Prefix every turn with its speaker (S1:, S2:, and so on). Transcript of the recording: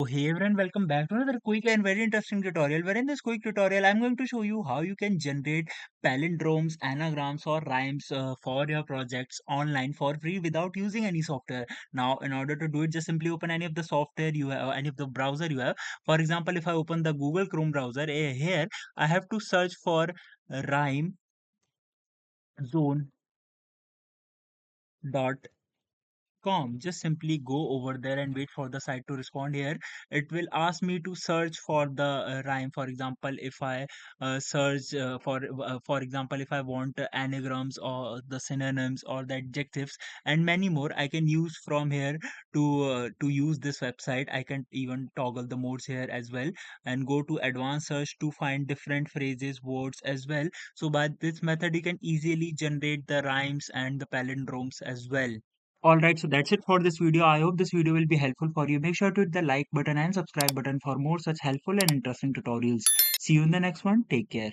S1: So hey everyone, welcome back to another quick and very interesting tutorial where in this quick tutorial I'm going to show you how you can generate palindromes, anagrams or rhymes for your projects online for free without using any software. Now in order to do it, just simply open any of the software you have, any of the browser you have. For example, if I open the Google Chrome browser, here I have to search for rhyme zone dot just simply go over there and wait for the site to respond. Here it will ask me to search for the rhyme. For example, if I search for example, if I want anagrams or the synonyms or the adjectives and many more, I can use from here to use this website. I can even toggle the modes here as well and go to advanced search to find different phrases, words as well. So by this method you can easily generate the rhymes and the palindromes as well. Alright, so that's it for this video. I hope this video will be helpful for you. Make sure to hit the like button and subscribe button for more such helpful and interesting tutorials. See you in the next one. Take care.